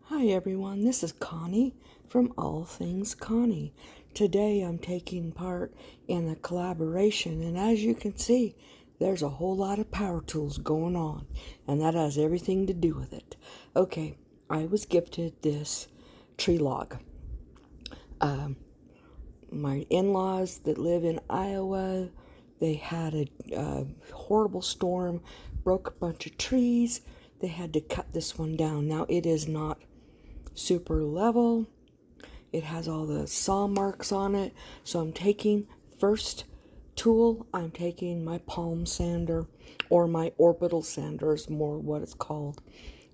Hi everyone, this is Connie from All Things Connie. Today I'm taking part in a collaboration, and as you can see, there's a whole lot of power tools going on, and that has everything to do with it. Okay, I was gifted this tree log. My in-laws that live in Iowa, they had a horrible storm, broke a bunch of trees. They had to cut this one down. Now it is not super level. It has all the saw marks on it. So I'm taking first tool, I'm taking my palm sander, or my orbital sander is more what it's called,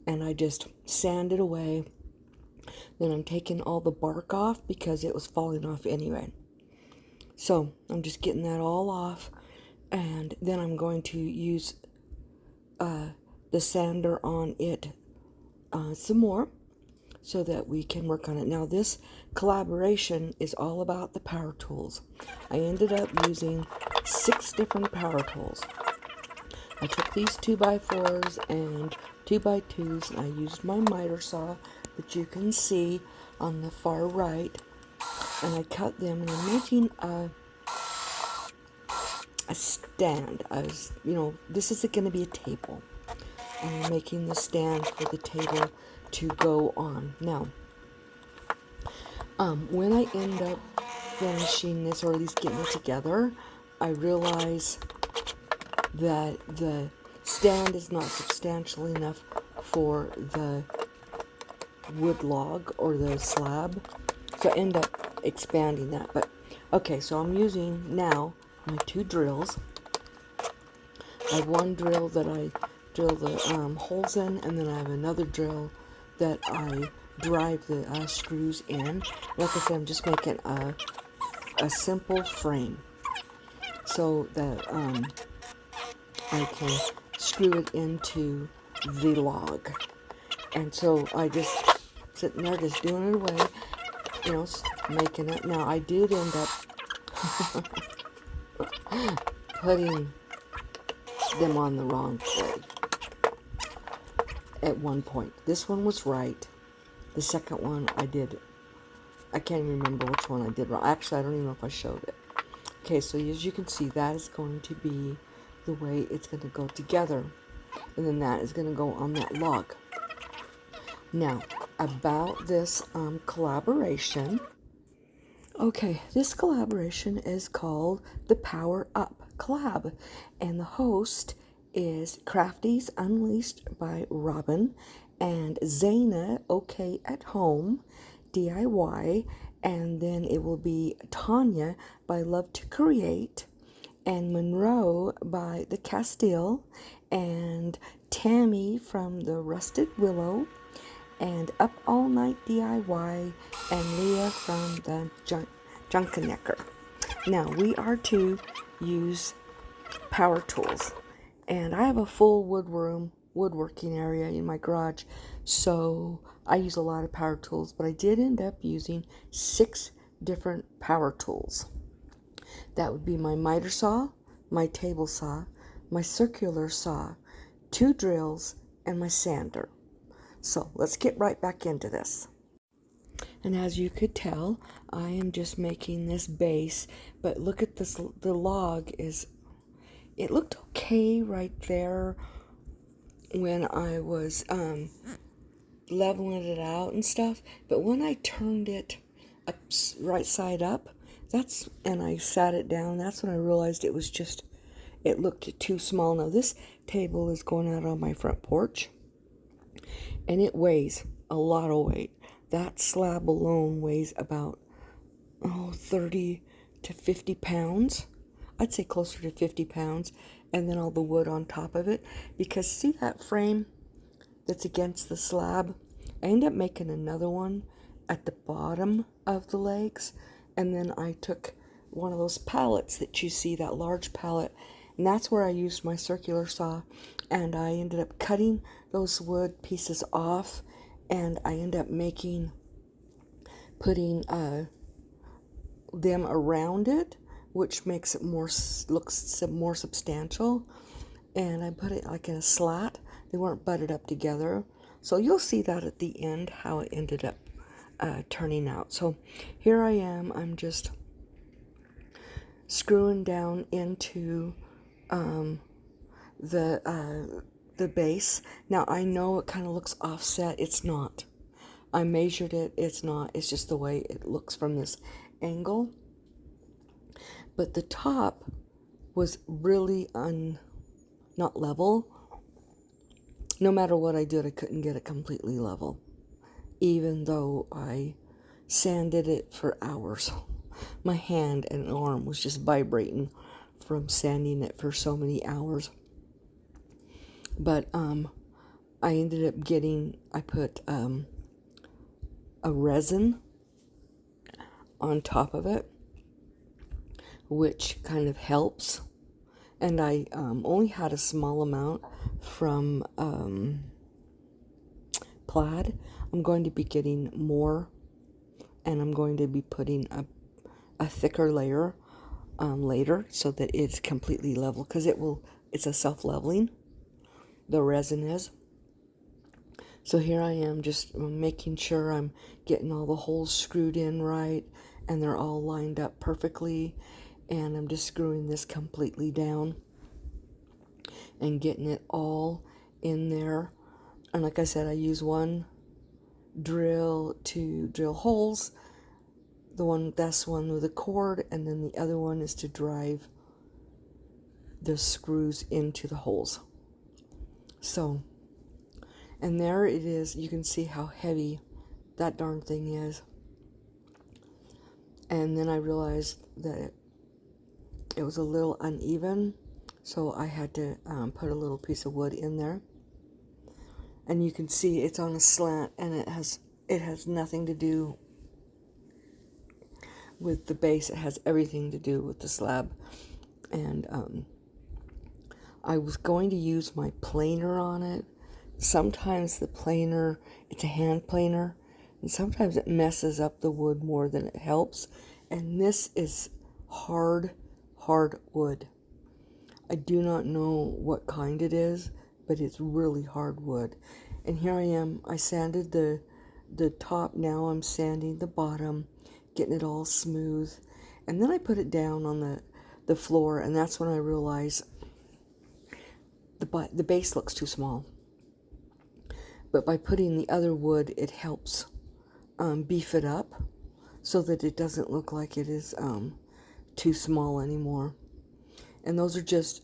and I just sand it away. Then I'm taking all the bark off because it was falling off anyway. So I'm just getting that all off, and then I'm going to use the sander on it some more, so that we can work on it. Now this collaboration is all about the power tools. I ended up using 6 different power tools. I took these 2x4s and 2x2s, and I used my miter saw that you can see on the far right, and I cut them, and I'm making a stand. This is going to be a table, and I'm making the stand for the table to go on. Now, when I end up finishing this, or at least getting it together, I realize that the stand is not substantial enough for the wood log or the slab, so I end up expanding that. But okay, so I'm using now my 2 drills. I have one drill that I drill the holes in, and then I have another drill that I drive the screws in. Like I said, I'm just making a simple frame so that I can screw it into the log. And so I just sitting there just doing it away, making it. Now I did end up putting them on the wrong way at one point. This one was right. The second one I can't even remember which one I did wrong. Actually, I don't even know if I showed it. Okay, so as you can see, that is going to be the way it's going to go together. And then that is going to go on that log. Now, about this collaboration. Okay, this collaboration is called the Power Up Collab, and the host is Crafties Unleashed by Robin, and Zana OK at Home DIY, and then it will be Tanya by Love to Create, and Monroe by the Castile, and Tammy from the Rusted Willow, and Up All Night DIY, and Leah from the Junkenecker. Now we are to use power tools, and I have a full woodworking area in my garage, so I use a lot of power tools, but I did end up using 6 different power tools. That would be my miter saw, my table saw, my circular saw, 2 drills, and my sander. So let's get right back into this. And as you could tell, I am just making this base, but look at this, the log it looked okay right there when I was leveling it out and stuff, but when I turned it up, right side up, and I sat it down, that's when I realized it looked too small. Now this table is going out on my front porch, and it weighs a lot of weight. That slab alone weighs about 30 to 50 pounds. I'd say closer to 50 pounds, and then all the wood on top of it. Because see that frame that's against the slab? I end up making another one at the bottom of the legs, and then I took one of those pallets that you see, that large pallet, and that's where I used my circular saw, and I ended up cutting those wood pieces off, and I ended up putting them around it, which makes it looks more substantial. And I put it like in a slat. They weren't butted up together, So you'll see that at the end, how it ended up turning out. So here I am, I'm just screwing down into the base. Now I know it kind of looks offset. It's not. I measured it. It's not. It's just the way it looks from this angle. But the top was really not level. No matter what I did, I couldn't get it completely level, even though I sanded it for hours. My hand and arm was just vibrating from sanding it for so many hours. But I ended up getting, I put a resin on top of it, which kind of helps. And I only had a small amount from Plaid. I'm going to be getting more, and I'm going to be putting a thicker layer later so that it's completely level, because it's a self-leveling, the resin is. So here I am just making sure I'm getting all the holes screwed in right, and they're all lined up perfectly, and I'm just screwing this completely down and getting it all in there. And like I said, I use one drill to drill holes, that's one with a cord, and then the other one is to drive the screws into the holes. So, and there it is. You can see how heavy that darn thing is. And then I realized that it was a little uneven, so I had to put a little piece of wood in there. And you can see it's on a slant, and it has nothing to do with the base. It has everything to do with the slab. And I was going to use my planer on it. Sometimes the planer, it's a hand planer, and sometimes it messes up the wood more than it helps. And this is hard wood. I do not know what kind it is, but it's really hard wood. And here I am. I sanded the top. Now I'm sanding the bottom, getting it all smooth. And then I put it down on the floor, and that's when I realized the base looks too small. But by putting the other wood, it helps beef it up so that it doesn't look like it is too small anymore. And those are just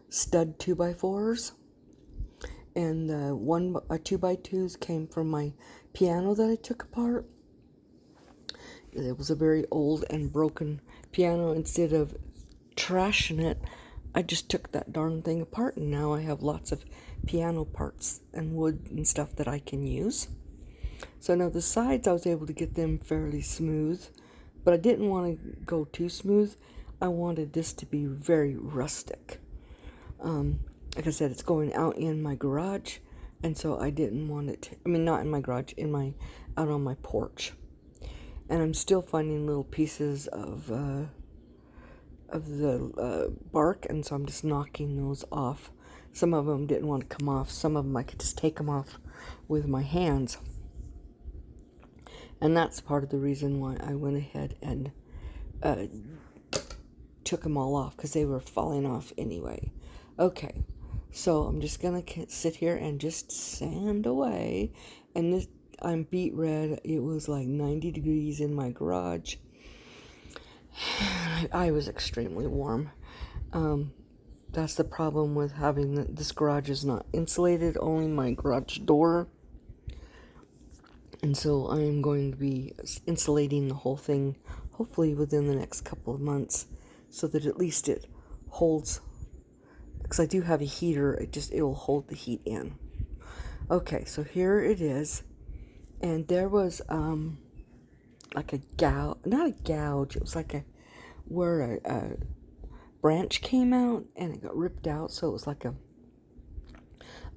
stud 2x4s. And the 2x2s came from my piano that I took apart. It was a very old and broken piano. Instead of trashing it, I just took that darn thing apart, and now I have lots of piano parts and wood and stuff that I can use. So now the sides, I was able to get them fairly smooth, but I didn't want to go too smooth. I wanted this to be very rustic. Like I said, it's going out in my garage, and so I didn't want it to, I mean, not in my garage, out on my porch. And I'm still finding little pieces of the bark, and so I'm just knocking those off. Some of them didn't want to come off. Some of them I could just take them off with my hands. And that's part of the reason why I went ahead and took them all off, because they were falling off anyway. Okay, so I'm just going to sit here and just sand away. And this, I'm beet red. It was like 90 degrees in my garage. I was extremely warm. That's the problem with having this garage is not insulated, only my garage door. And so I am going to be insulating the whole thing, hopefully within the next couple of months, so that at least it holds, because I do have a heater, it will hold the heat in. Okay, so here it is. And there was like a gouge, not a gouge, it was like where a branch came out and it got ripped out, so it was like a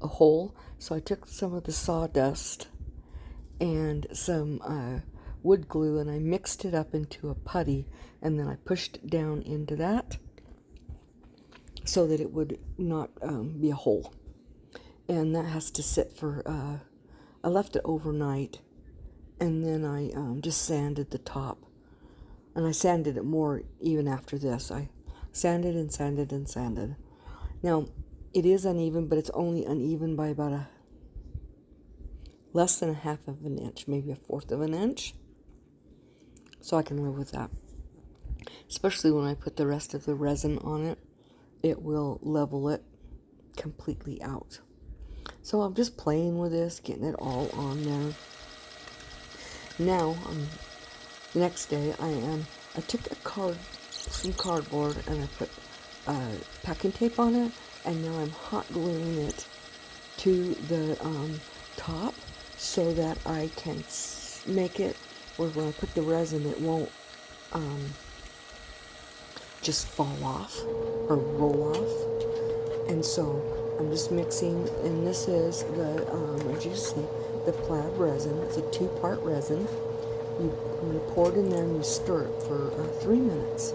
hole. So I took some of the sawdust and some wood glue, and I mixed it up into a putty, and then I pushed it down into that so that it would not be a hole. and that has to sit for, I left it overnight, and then I just sanded the top, and I sanded it more even after this. I sanded and sanded and sanded. Now, it is uneven, but it's only uneven by about less than a half of an inch, maybe a fourth of an inch. So I can live with that. Especially when I put the rest of the resin on it, it will level it completely out. So I'm just playing with this, getting it all on there. Now, the next day, I took some cardboard, and I put packing tape on it, and now I'm hot gluing it to the top so that I can make it where when I put the resin, it won't just fall off or roll off. And so I'm just mixing, and this is the, as you see, the Plaid Resin. It's a 2-part resin. I'm going to pour it in there and you stir it for 3 minutes.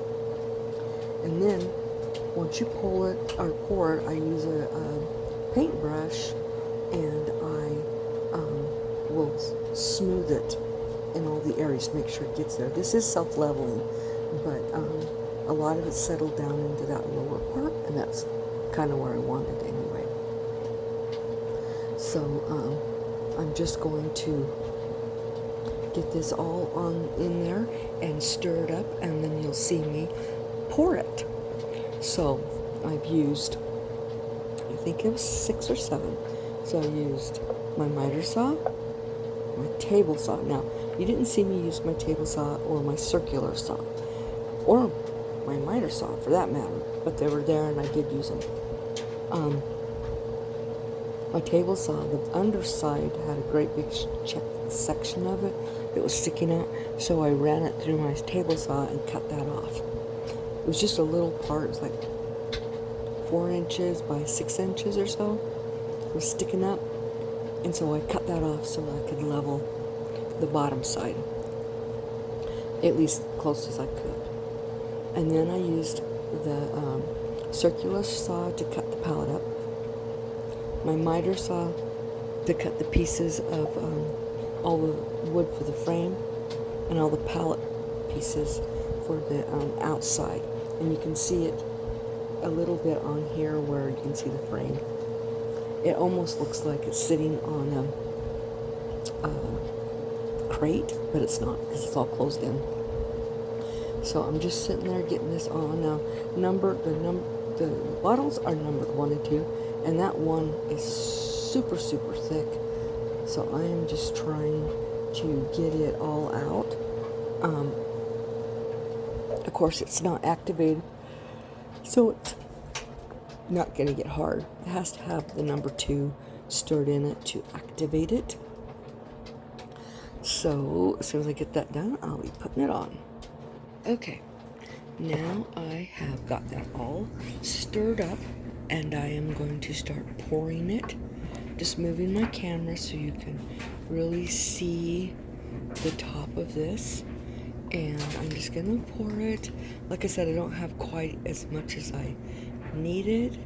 And then, once you pull it, or pour it, I use a paintbrush, and I will smooth it in all the areas to make sure it gets there. This is self-leveling, but a lot of it settled down into that lower part, and that's kind of where I want it anyway. So I'm just going to get this all in there and stir it up, and then you'll see me pour it. So I've used, I think it was 6 or 7. So I used my miter saw, my table saw. Now, you didn't see me use my table saw or my circular saw, or my miter saw for that matter, but they were there and I did use them. My table saw, the underside had a great big section of it that was sticking out, so I ran it through my table saw and cut that off. It was just a little part, it was like 4 inches by 6 inches or so. It was sticking up, and so I cut that off so I could level the bottom side, at least close as I could. And then I used the circular saw to cut the pallet up, my miter saw to cut the pieces of all the wood for the frame, and all the pallet pieces for the outside. And you can see it a little bit on here where you can see the frame. It almost looks like it's sitting on a crate, but it's not, because it's all closed in. So I'm just sitting there getting this on now. The bottles are numbered 1 and 2, and that one is super thick. So I am just trying to get it all out. Of course, it's not activated, so it's not going to get hard. It has to have the number 2 stirred in it to activate it. So as soon as I get that done, I'll be putting it on. Okay, now I have got that all stirred up, and I am going to start pouring it. Just moving my camera so you can really see the top of this. And I'm just gonna pour it. Like I said, I don't have quite as much as I needed,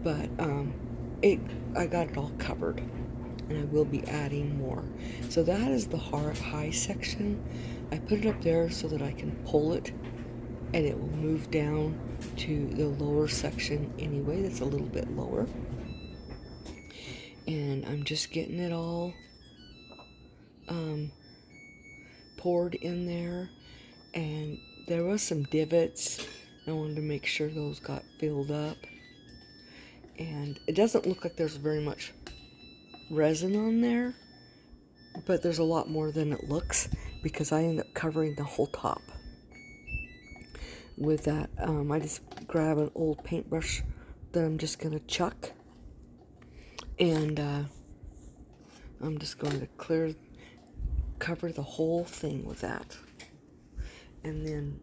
but I got it all covered, and I will be adding more. So that is the high section. I put it up there so that I can pull it, and it will move down to the lower section anyway, that's a little bit lower. And I'm just getting it all poured in there, and there was some divots. I wanted to make sure those got filled up, and it doesn't look like there's very much resin on there, but there's a lot more than it looks, because I end up covering the whole top with that. I just grab an old paintbrush that I'm just gonna chuck, and I'm just going to cover the whole thing with that. And then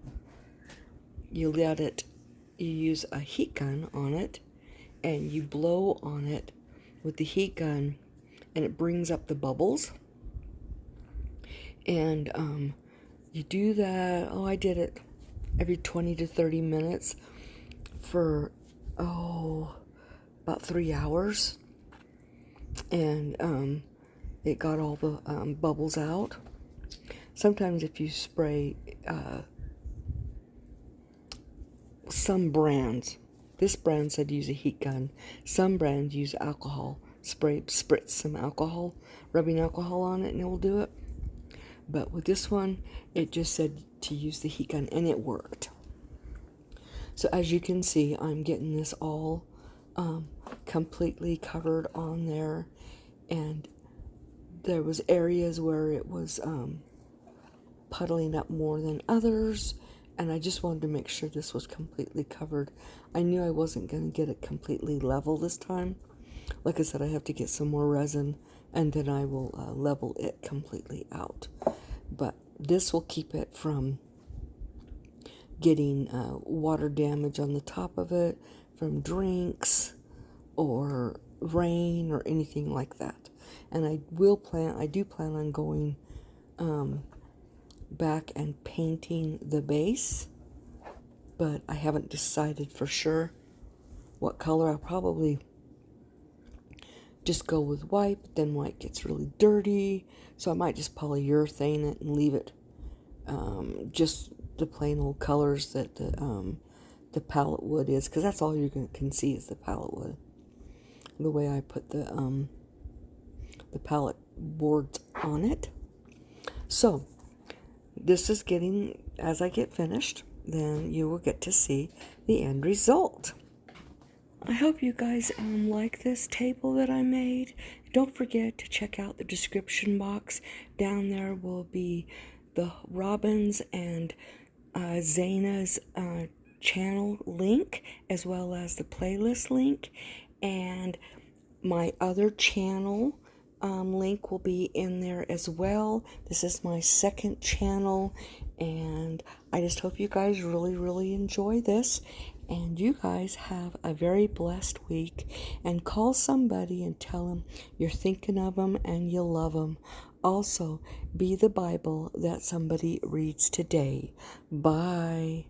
you use a heat gun on it, and you blow on it with the heat gun, and it brings up the bubbles. And you do that, I did it every 20 to 30 minutes for, about 3 hours. and it got all the bubbles out. Sometimes if you spray some brands, this brand said use a heat gun. Some brands use alcohol. Spritz some alcohol, rubbing alcohol on it, and it will do it. But with this one, it just said to use the heat gun, and it worked. So as you can see, I'm getting this all completely covered on there, and there was areas where it was puddling up more than others, and I just wanted to make sure this was completely covered. I knew I wasn't going to get it completely level this time. Like I said, I have to get some more resin, and then I will level it completely out. But this will keep it from getting water damage on the top of it from drinks or rain or anything like that. And I do plan on going back and painting the base, but I haven't decided for sure what color. I'll probably just go with white, but then white gets really dirty, so I might just polyurethane it and leave it just the plain old colors that the palette wood is, because that's all you can see is the palette wood. The way I put the palette boards on it. So this is getting, as I get finished, then you will get to see the end result. I hope you guys like this table that I made. Don't forget to check out the description box. Down there will be the Robin's and Zana's channel link, as well as the playlist link, and my other channel link will be in there as well. This is my second channel, and I just hope you guys really enjoy this, and you guys have a very blessed week, and call somebody and tell them you're thinking of them and you love them. Also, be the Bible that somebody reads today. Bye.